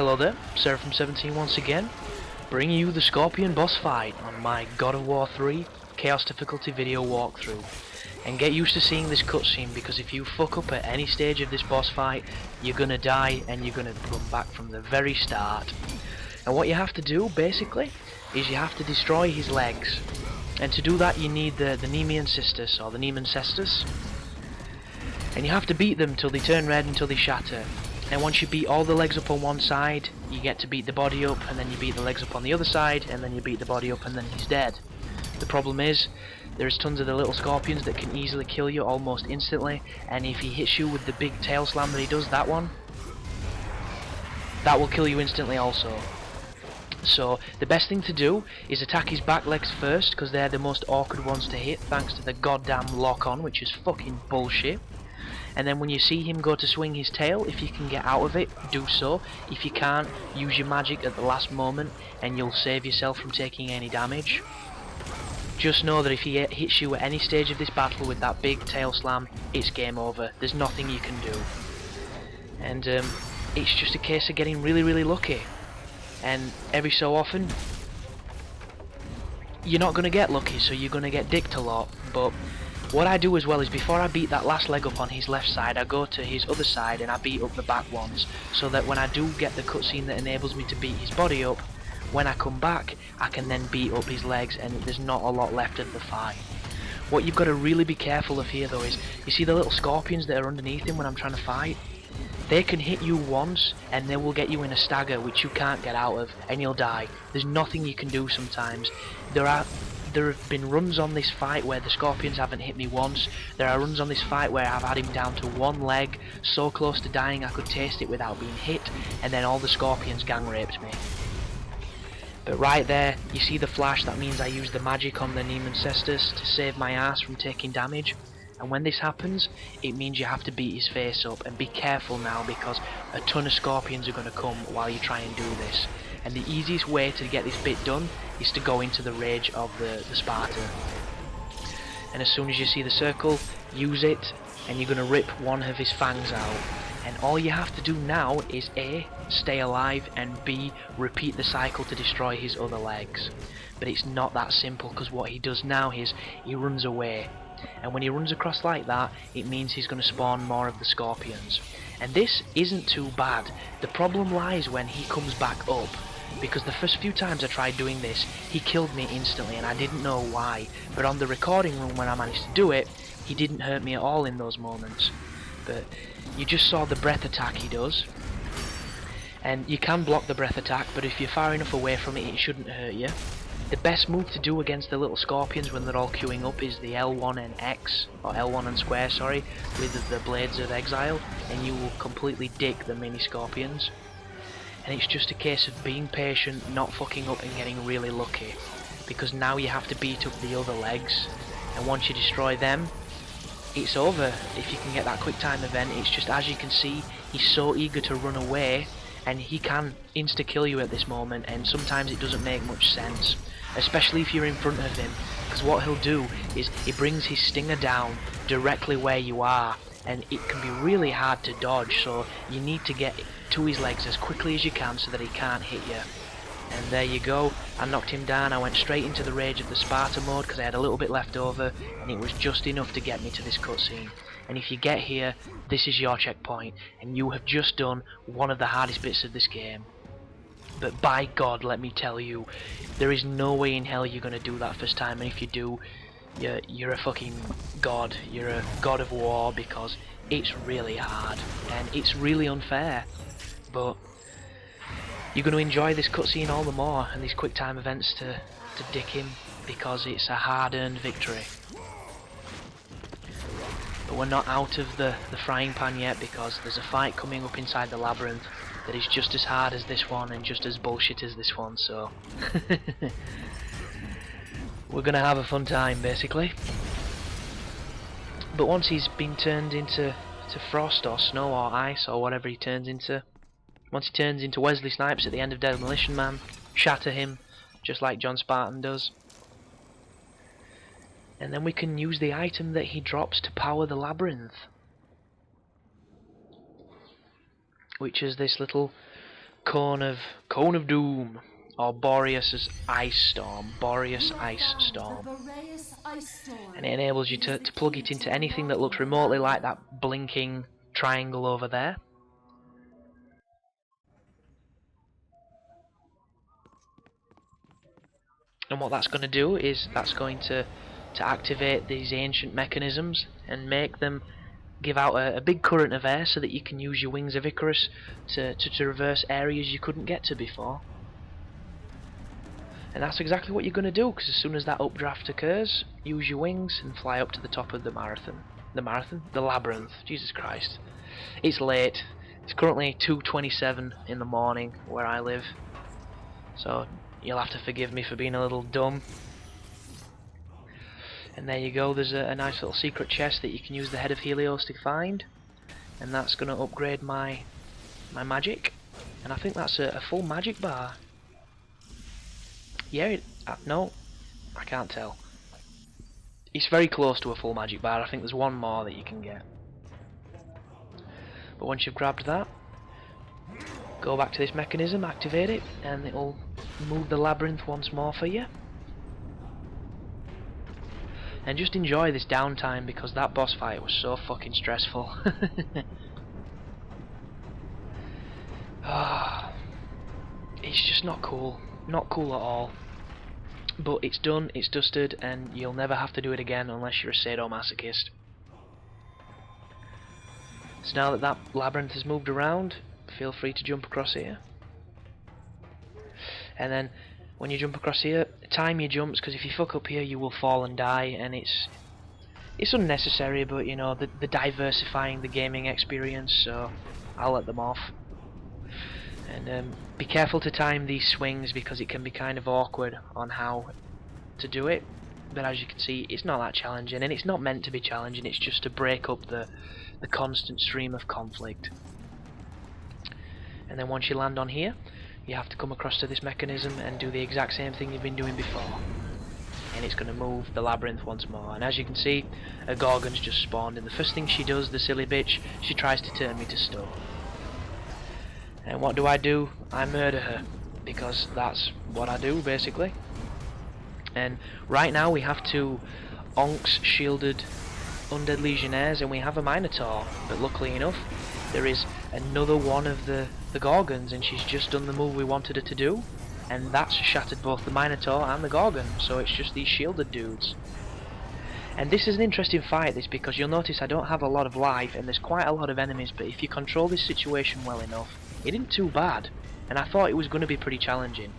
Hello there, Seraphim17 once again, bringing you the Scorpion boss fight on my God of War 3 Chaos Difficulty video walkthrough. And get used to seeing this cutscene, because if you fuck up at any stage of this boss fight, you're gonna die and you're gonna run back from the very start. And what you have to do, basically, is you have to destroy his legs. And to do that you need the Nemean Cestus, or the Nemean Cestus. And you have to beat them till they turn red, until they shatter. And once you beat all the legs up on one side, you get to beat the body up, and then you beat the legs up on the other side, and then you beat the body up, and then he's dead. The problem is, there's tons of the little scorpions that can easily kill you almost instantly, and if he hits you with the big tail slam that he does, that one, that will kill you instantly also. So the best thing to do is attack his back legs first, because they're the most awkward ones to hit thanks to the goddamn lock on, which is fucking bullshit. And then when you see him go to swing his tail, if you can get out of it, do so. If you can't, use your magic at the last moment and you'll save yourself from taking any damage. Just know that if he hits you at any stage of this battle with that big tail slam, it's game over. There's nothing you can do. And it's just a case of getting really lucky. And every so often, you're not going to get lucky, so you're going to get dicked a lot. But what I do as well is, before I beat that last leg up on his left side, I go to his other side and I beat up the back ones, so that when I do get the cutscene that enables me to beat his body up, when I come back I can then beat up his legs and there's not a lot left of the fight. What you've got to really be careful of here though is, you see the little scorpions that are underneath him when I'm trying to fight? They can hit you once and they will get you in a stagger which you can't get out of, and you'll die. There's nothing you can do sometimes. There have been runs on this fight where the scorpions haven't hit me once. There are runs on this fight where I've had him down to one leg, so close to dying I could taste it without being hit, and then all the scorpions gang raped me. But right there, you see the flash, that means I use the magic on the Nemean Cestus to save my ass from taking damage. And when this happens, it means you have to beat his face up, and be careful now, because a ton of scorpions are going to come while you try and do this. And the easiest way to get this bit done is to go into the rage of the Sparta. And as soon as you see the circle, use it, and you're going to rip one of his fangs out. And all you have to do now is A, stay alive, and B, repeat the cycle to destroy his other legs. But it's not that simple, because what he does now is, he runs away. And when he runs across like that, it means he's going to spawn more of the scorpions. And this isn't too bad. The problem lies when he comes back up, because the first few times I tried doing this, he killed me instantly and I didn't know why. But on the recording room when I managed to do it, he didn't hurt me at all in those moments. But you just saw the breath attack he does. And you can block the breath attack, but if you're far enough away from it, it shouldn't hurt you. The best move to do against the little scorpions when they're all queuing up is the L1 and X, or L1 and square, sorry, with the Blades of Exile, and you will completely dick the mini scorpions. And it's just a case of being patient, not fucking up and getting really lucky, because now you have to beat up the other legs, and once you destroy them, it's over. If you can get that quick time event, it's just, as you can see, he's so eager to run away, and he can insta-kill you at this moment, and sometimes it doesn't make much sense, especially if you're in front of him, because what he'll do is he brings his stinger down directly where you are, and it can be really hard to dodge, so you need to get to his legs as quickly as you can so that he can't hit you. And there you go, I knocked him down. I went straight into the rage of the Sparta mode because I had a little bit left over, and it was just enough to get me to this cutscene. And if you get here, this is your checkpoint, and you have just done one of the hardest bits of this game. But by God, let me tell you, there is no way in hell you're going to do that first time, and if you do, you're a fucking god. You're a god of war, because it's really hard, and it's really unfair. But you're going to enjoy this cutscene all the more, and these quick time events to dick him, because it's a hard-earned victory. But we're not out of the frying pan yet, because there's a fight coming up inside the labyrinth that is just as hard as this one and just as bullshit as this one, so we're gonna have a fun time basically. But once he's been turned into frost or snow or ice or whatever he turns into, once he turns into Wesley Snipes at the end of Demolition Man, shatter him just like John Spartan does, and then we can use the item that he drops to power the labyrinth, which is this little Cone of Doom, or Boreas's Ice Storm. Boreas Ice Storm. And it enables you to plug it into anything that looks remotely like that blinking triangle over there. And what that's going to do is that's going to activate these ancient mechanisms and make them give out a big current of air so that you can use your wings of Icarus to traverse areas you couldn't get to before. And that's exactly what you're going to do, because as soon as that updraft occurs, use your wings and fly up to the top of the labyrinth. Jesus Christ. It's late. It's currently 2:27 in the morning where I live, so you'll have to forgive me for being a little dumb. And there you go, there's a nice little secret chest that you can use the head of Helios to find, and that's going to upgrade my magic, and I think that's a full magic bar. Yeah, no, I can't tell. It's very close to a full magic bar. I think there's one more that you can get. But once you've grabbed that, go back to this mechanism, activate it, and it'll move the labyrinth once more for you. And just enjoy this downtime, because that boss fight was so fucking stressful. It's just not cool. Not cool at all. But it's done, it's dusted, and you'll never have to do it again unless you're a sadomasochist. So now that that labyrinth has moved around, feel free to jump across here. And then when you jump across here, time your jumps, because if you fuck up here you will fall and die, and it's unnecessary, but you know, the diversifying the gaming experience, so I'll let them off. And be careful to time these swings, because it can be kind of awkward on how to do it, but as you can see, it's not that challenging, and it's not meant to be challenging, it's just to break up the constant stream of conflict. And then once you land on here, you have to come across to this mechanism and do the exact same thing you've been doing before, and it's going to move the labyrinth once more. And as you can see, a Gorgon's just spawned, and the first thing she does, the silly bitch, she tries to turn me to stone. And what do? I murder her, because that's what I do, basically. And right now we have two Onks shielded undead legionnaires, and we have a Minotaur, but luckily enough there is another one of the Gorgons, and she's just done the move we wanted her to do, and that's shattered both the Minotaur and the Gorgon, so it's just these shielded dudes. And this is an interesting fight, this, because you'll notice I don't have a lot of life and there's quite a lot of enemies, but if you control this situation well enough, it isn't too bad, and I thought it was going to be pretty challenging.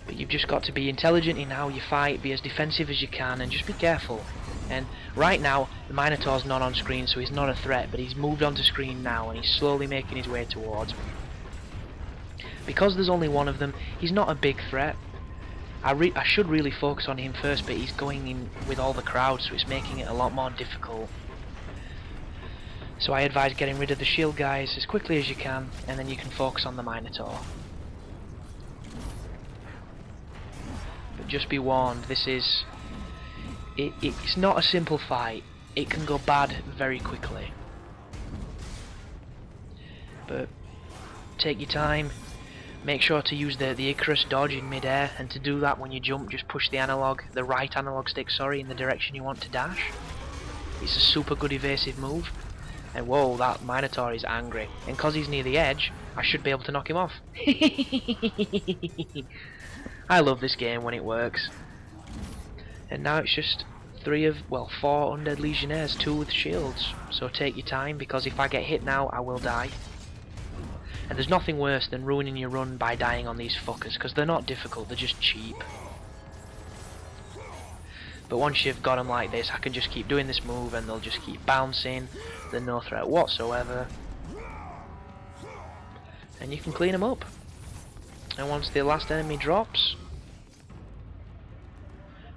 But you've just got to be intelligent in how you fight, be as defensive as you can, and just be careful. And right now, the Minotaur's not on screen, so he's not a threat, but he's moved onto screen now, and he's slowly making his way towards me. Because there's only one of them, he's not a big threat. I should really focus on him first, but he's going in with all the crowd, so it's making it a lot more difficult. So I advise getting rid of the shield guys as quickly as you can, and then you can focus on the Minotaur. But just be warned, this is... It's not a simple fight. It can go bad very quickly. But take your time. Make sure to use the Icarus dodge in mid-air, and to do that when you jump, just push the right analog stick, in the direction you want to dash. It's a super good evasive move. And whoa, that Minotaur is angry. And because he's near the edge, I should be able to knock him off. I love this game when it works. And now it's just four undead legionnaires, 2 with shields. So take your time, because if I get hit now, I will die. And there's nothing worse than ruining your run by dying on these fuckers, because they're not difficult, they're just cheap. But once you've got them like this, I can just keep doing this move and they'll just keep bouncing. They're no threat whatsoever. And you can clean them up. And once the last enemy drops,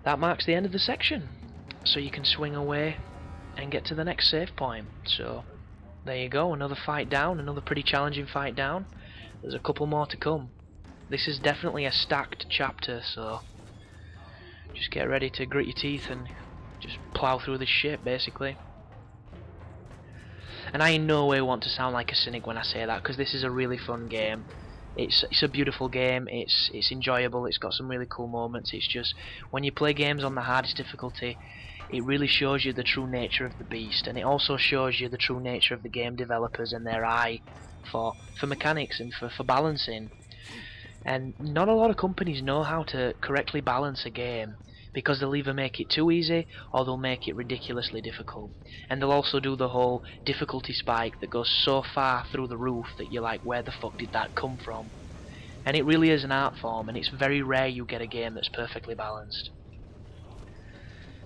that marks the end of the section. So you can swing away and get to the next save point. So there you go, another fight down, another pretty challenging fight down. There's a couple more to come. This is definitely a stacked chapter, so just get ready to grit your teeth and just plow through this shit, basically. And I in no way want to sound like a cynic when I say that, because this is a really fun game. It's a beautiful game, it's enjoyable, it's got some really cool moments. It's just, when you play games on the hardest difficulty, it really shows you the true nature of the beast, and it also shows you the true nature of the game developers and their eye for mechanics and for balancing. And not a lot of companies know how to correctly balance a game, because they'll either make it too easy or they'll make it ridiculously difficult. And they'll also do the whole difficulty spike that goes so far through the roof that you're like, where the fuck did that come from? And it really is an art form, and it's very rare you get a game that's perfectly balanced.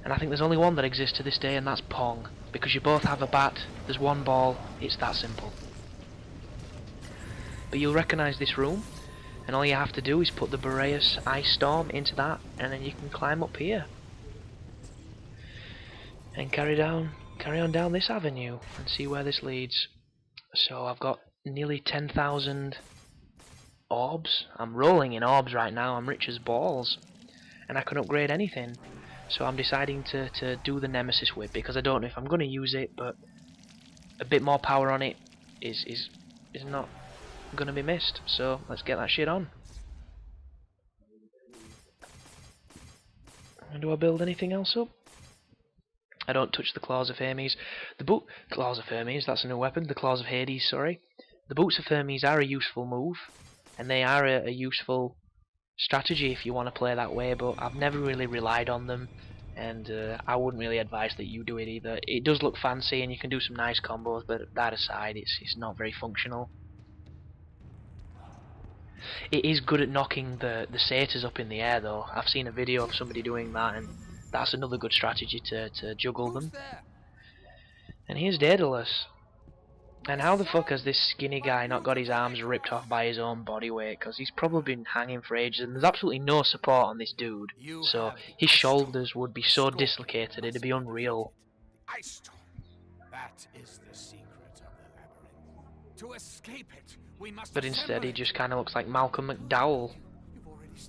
And I think there's only one that exists to this day, and that's Pong, because you both have a bat, there's one ball, it's that simple. But you'll recognise this room, and all you have to do is put the Boreas Ice Storm into that, and then you can climb up here and carry on down this avenue and see where this leads. So I've got nearly 10,000 orbs. I'm rolling in orbs right now. I'm rich as balls, and I can upgrade anything. So I'm deciding to do the Nemesis Whip, because I don't know if I'm going to use it, but a bit more power on it is not gonna be missed. So let's get that shit on. And do I build anything else up? I don't touch the Claws of Hermes. Claws of Hermes, that's a new weapon. The Claws of Hades, sorry. The Boots of Hermes are a useful move, and they are a useful strategy if you want to play that way, but I've never really relied on them, and I wouldn't really advise that you do it either. It does look fancy and you can do some nice combos, but that aside, it's not very functional. It is good at knocking the satyrs up in the air though. I've seen a video of somebody doing that, and that's another good strategy to juggle them. And here's Daedalus. And how the fuck has this skinny guy not got his arms ripped off by his own body weight? Because he's probably been hanging for ages, and there's absolutely no support on this dude. So his shoulders would be so dislocated, it'd be unreal. That is the secret of the labyrinth. To escape it, we must. But instead, he just kind of looks like Malcolm McDowell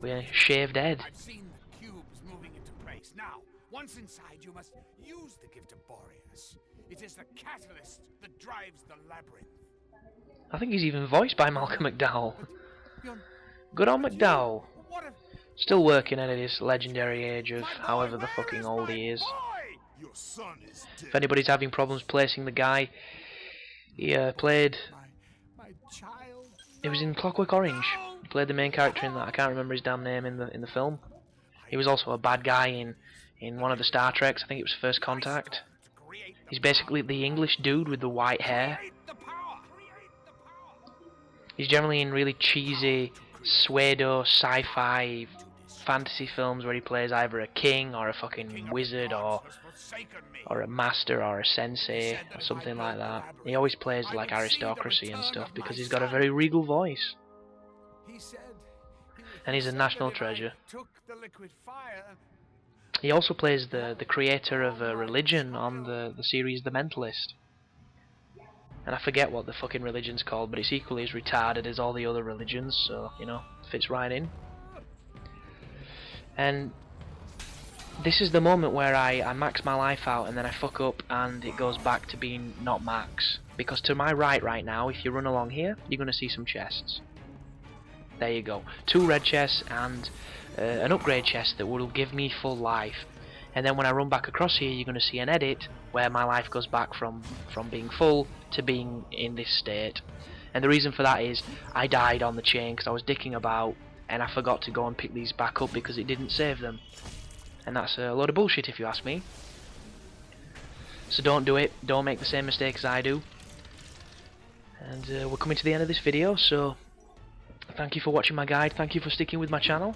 with a shaved head. I've seen the cubes moving into place. Now, once inside, you must use the gift of Boreas. It is the catalyst that drives the labyrinth. I think he's even voiced by Malcolm McDowell. Good on McDowell. Still working at his legendary age of however the fucking old he is. If anybody's having problems placing the guy, he played... It was in Clockwork Orange. He played the main character in that. I can't remember his damn name in the film. He was also a bad guy in one of the Star Treks. I think it was First Contact. He's basically the English dude with the white hair. He's generally in really cheesy pseudo sci-fi fantasy films where he plays either a king or a fucking wizard or a master or a sensei or something like that. He always plays like aristocracy and stuff because he's got a very regal voice. And he's a national treasure. He also plays the creator of a religion on the series The Mentalist. And I forget what the fucking religion's called, but it's equally as retarded as all the other religions, so, you know, fits right in. And this is the moment where I max my life out and then I fuck up and it goes back to being not max. Because to my right now, if you run along here, you're going to see some chests. There you go. 2 red chests and an upgrade chest that will give me full life. And then when I run back across here, you're going to see an edit where my life goes back from being full to being in this state. And the reason for that is I died on the chain because I was dicking about and I forgot to go and pick these back up because it didn't save them. And that's a load of bullshit if you ask me. So don't do it. Don't make the same mistake as I do. And we're coming to the end of this video, so thank you for watching my guide. Thank you for sticking with my channel.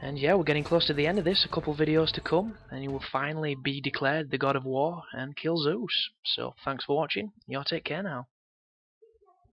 And yeah, we're getting close to the end of this. A couple videos to come, and you will finally be declared the God of War and kill Zeus. So thanks for watching. You all take care now.